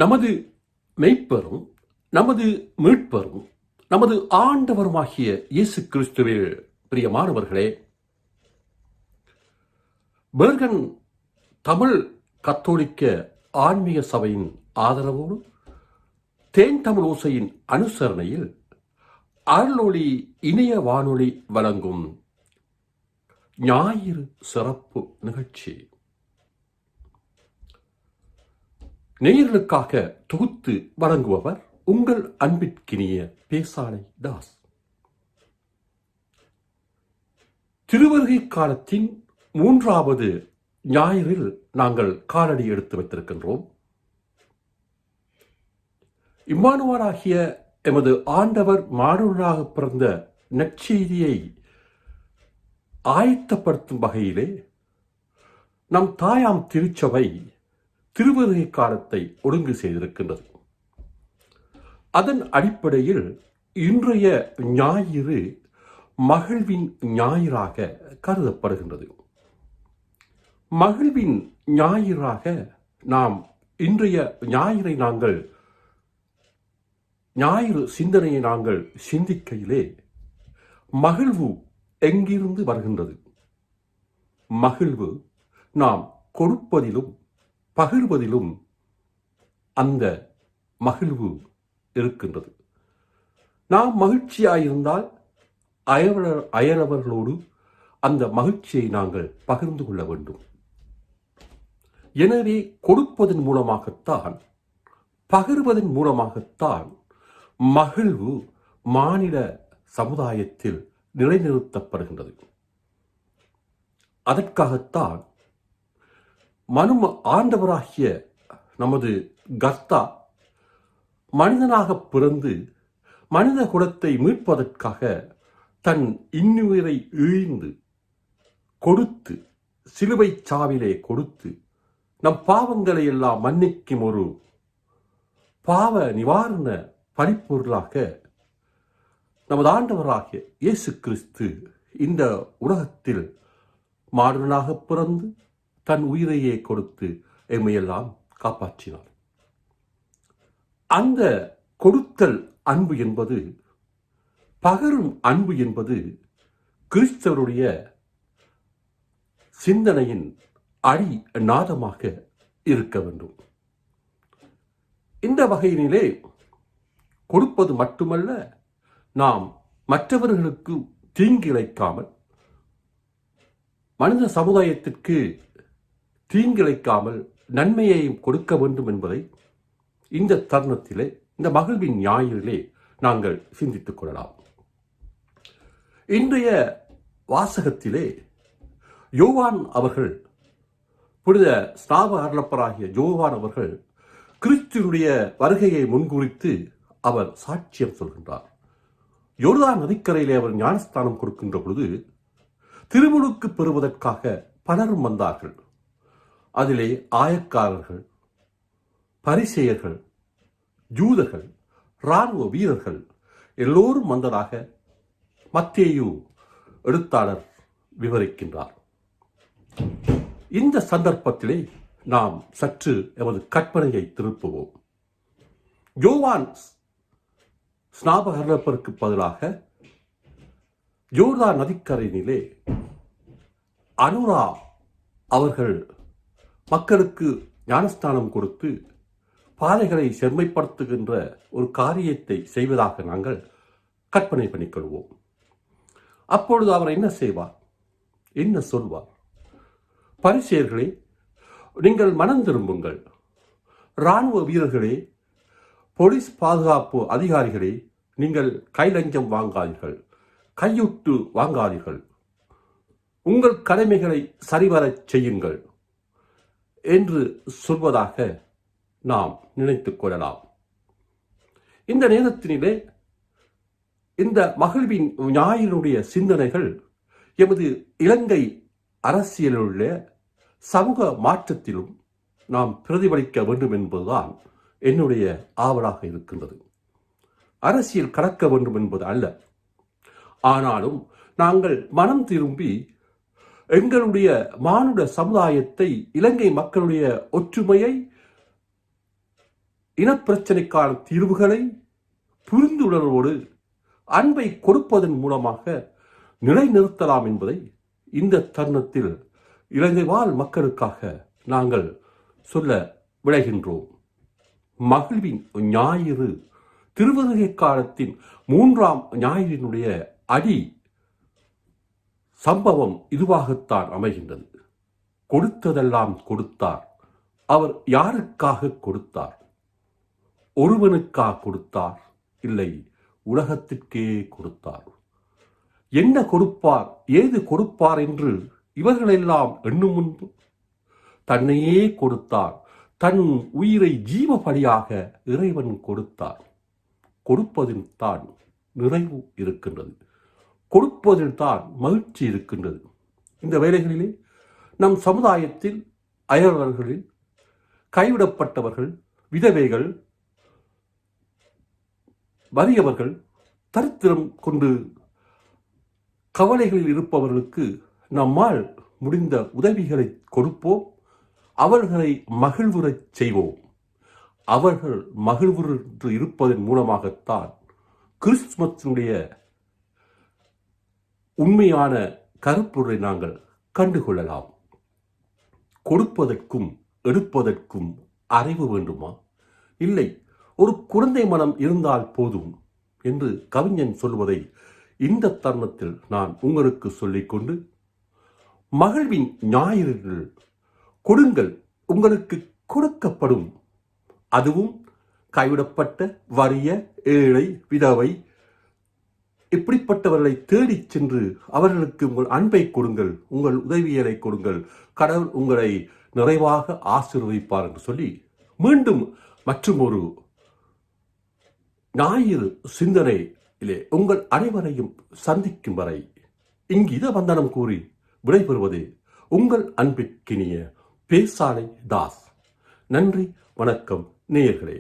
நமது மெய்ப்பரும் நமது மீட்பரும் நமது ஆண்டவருமாகிய இயேசு கிறிஸ்துவில் பிரியமானவர்களே, பெர்கன் தமிழ் கத்தோலிக்க ஆன்மீக சபையின் ஆதரவோடு தேன் தமிழ் ஓசையின் அனுசரணையில் அருளொளி இணைய வானொலி வழங்கும் ஞாயிறு சிறப்பு நிகழ்ச்சி நேயர்களுக்காக தொகுத்து வழங்குபவர் உங்கள் அன்பிற்கினிய பேசாலை தாஸ். திருவருகை காலத்தின் 3வது ஞாயிறில் நாங்கள் காலடி எடுத்து வைத்திருக்கின்றோம். இம்மானுவேலாகிய எமது ஆண்டவர் மாணவராக பிறந்த நற்செய்தியை ஆயத்தப்படுத்தும் வகையிலே நம் தாயாம் திருச்சபை திருவருகை காலத்தை ஒழுங்கு செய்திருக்கின்றது. அதன் அடிப்படையில் இன்றைய ஞாயிறு மகிழ்வின் ஞாயிறாக கருதப்படுகின்றது. மகிழ்வின் ஞாயிறாக நாம் இன்றைய ஞாயிறை ஞாயிறு சிந்தனையை நாங்கள் சிந்திக்கையிலே மகிழ்வு எங்கிருந்து வருகின்றது? மகிழ்வு நாம் கொடுப்பதிலும் பகிர்வதிலும் அந்த மகிழ்வு இருக்கின்றது. நாம் மகிழ்ச்சியாயிருந்தால் அயலவர்களோடு அந்த மகிழ்ச்சியை நாங்கள் பகிர்ந்து கொள்ள வேண்டும். எனவே கொடுப்பதன் மூலமாகத்தான், பகிர்வதன் மூலமாகத்தான் மகிழ்வு மாநில சமுதாயத்தில் நிலைநிறுத்தப்படுகின்றது. அதற்காகத்தான் ஆண்டவராகிய நமது கர்த்தா மனிதனாக பிறந்து மனித குலத்தை மீட்பதற்காக தன் இன்னுயிரை ஈழ்ந்து கொடுத்து, சிலுவை சாவிலே கொடுத்து நம் பாவங்களை எல்லாம் மன்னிக்கும் ஒரு பாவ நிவாரண பரிபொருளாக நமது ஆண்டவராகிய இயேசு கிறிஸ்து இந்த உலகத்தில் மானுடனாக பிறந்து தன் உயிரையே கொடுத்து எம்மையெல்லாம் காப்பாற்றினார். அந்த கொடுத்தல் அன்பு என்பது, பகரும் அன்பு என்பது கிறிஸ்தவருடைய சிந்தனையின் அடி நாதமாக இருக்க வேண்டும். இந்த வகையினிலே கொடுப்பது மட்டுமல்ல, நாம் மற்றவர்களுக்கு தீங்கிழைக்காமல், மனித சமுதாயத்திற்கு தீங்கிழைக்காமல் நன்மையையும் கொடுக்க வேண்டும் என்பதை இந்த தருணத்திலே, இந்த மகிழ்வின் ஞாயிறிலே நாங்கள் சிந்தித்துக் கொள்ளலாம். இன்றைய வாசகத்திலே யோவான் அவர்கள், புனித ஸ்நாப அருளப்பராகிய யோவான் அவர்கள் கிறிஸ்துவுடைய வருகையை முன்குறித்து அவர் சாட்சியம் சொல்கின்றார். யோர்தான் நதிக்கரையிலே அவர் ஞானஸ்தானம் கொடுக்கின்ற பொழுது திருமுழுக்கு பெறுவதற்காக பலரும் வந்தார்கள். அதிலே ஆயக்காரர்கள், பரிசேயர்கள், யூதர்கள், இராணுவ வீரர்கள் எல்லோரும் வந்ததாக மத்தேயு எழுத்தாளர் விவரிக்கின்றார். இந்த சந்தர்ப்பத்திலே நாம் சற்று எமது கற்பனையை திருப்புவோம். யோவான் ஸ்நாபகருக்கு பதிலாக யோர்தான் நதிக்கரையினிலே அனுரா அவர்கள் மக்களுக்கு ஞானஸ்தானம் கொடுத்து பாதைகளை செம்மைப்படுத்துகின்ற ஒரு காரியத்தை செய்வதாக நாங்கள் கற்பனை பண்ணிக்கொள்வோம். அப்பொழுது அவர் என்ன செய்வார், என்ன சொல்வார்? பரிசேயர்களே, நீங்கள் மனம் திரும்புங்கள். இராணுவ வீரர்களே, போலீஸ் பாதுகாப்பு அதிகாரிகளே, நீங்கள் கைலஞ்சம் வாங்காதீர்கள், கையூட்டு வாங்காதீர்கள், உங்கள் கடமைகளை சரிவரச் செய்யுங்கள் என்று சொல்வதாக நாம் நினைத்துக் கொள்ளலாம். இந்த நேரத்தினிலே இந்த மகிழ்வின் ஞாயிறுடைய சிந்தனைகள் எமது இலங்கை அரசியலுள்ள சமூக மாற்றத்திலும் நாம் பிரதிபலிக்க வேண்டும் என்பதுதான் என்னுடைய ஆவலாக இருக்கின்றது. அரசியல் கலக்க வேண்டும் என்பது அல்ல. ஆனாலும் நாங்கள் மனம் திரும்பி எங்களுடைய மானுட சமுதாயத்தை, இலங்கை மக்களுடைய ஒற்றுமையை இனப்பிரச்சனைக்கான தீர்வுகளை புரிந்துணர்வோடு அன்பை கொடுப்பதன் மூலமாக நிலைநிறுத்தலாம் என்பதை இந்த தருணத்தில் இலங்கை வாழ் மக்களுக்காக நாங்கள் சொல்ல விளைகின்றோம். மகிழ்வின் ஞாயிறு திருவருகை காலத்தின் 3ஆம் ஞாயிறினுடைய அடி சம்பவம் இதுவாகத்தான் அமைகின்றது. கொடுத்ததெல்லாம் கொடுத்தார். அவர் யாருக்காக கொடுத்தார்? ஒருவனுக்காக கொடுத்தார்? இல்லை, உலகத்திற்கே கொடுத்தார். என்ன கொடுப்பார், ஏது கொடுப்பார் என்று இவர்களெல்லாம் எண்ணும் முன்பு தன்னையே கொடுத்தார். தன் உயிரை ஜீவ பலியாக இறைவன் கொடுத்தார். கொடுப்பதில் தான் நிறைவு இருக்கின்றது. கொடுப்பதில் தான் மகிழ்ச்சி இருக்கின்றது. இந்த வேளைகளிலே நம் சமுதாயத்தில் அயலவர்களில் கைவிடப்பட்டவர்கள், விதவைகள், வறியவர்கள், தரித்திரம் கொண்டு கவலைகளில் இருப்பவர்களுக்கு நம்மால் முடிந்த உதவிகளை கொடுப்போம். அவர்களை மகிழ்வுறச் செய்வோம். அவர்கள் மகிழ்வுற்று இருப்பதன் மூலமாகத்தான் கிறிஸ்துமஸினுடைய உண்மையான கருப்பொருளை நாங்கள் கண்டுகொள்ளலாம். கொடுப்பதற்கும் எடுப்பதற்கும் அறிவு வேண்டுமா? இல்லை, ஒரு குழந்தை மனம் இருந்தால் போதும் என்று கவிஞன் சொல்வதை இந்த தருணத்தில் நான் உங்களுக்கு சொல்லிக்கொண்டு, மகிழ்வின் ஞாயிறில் கொடுங்கள், உங்களுக்கு கொடுக்கப்படும். அதுவும் கைவிடப்பட்ட, வறிய, ஏழை, விதவை இப்படிப்பட்டவர்களை தேடிச் சென்று அவர்களுக்கு உங்கள் அன்பை கொடுங்கள், உங்கள் உதவியலை கொடுங்கள். கடவுள் உங்களை நிறைவாக ஆசீர்வதிப்பார் என்று சொல்லி மீண்டும் மற்றும் ஒரு ஞாயிறு சிந்தனையிலே உங்கள் அனைவரையும் சந்திக்கும் வரை இங்கித வந்தனம் கூறி விடைபெறுவது உங்கள் அன்பிற்கினிய பேசாலை தாஸ். நன்றி, வணக்கம் நேயர்களே.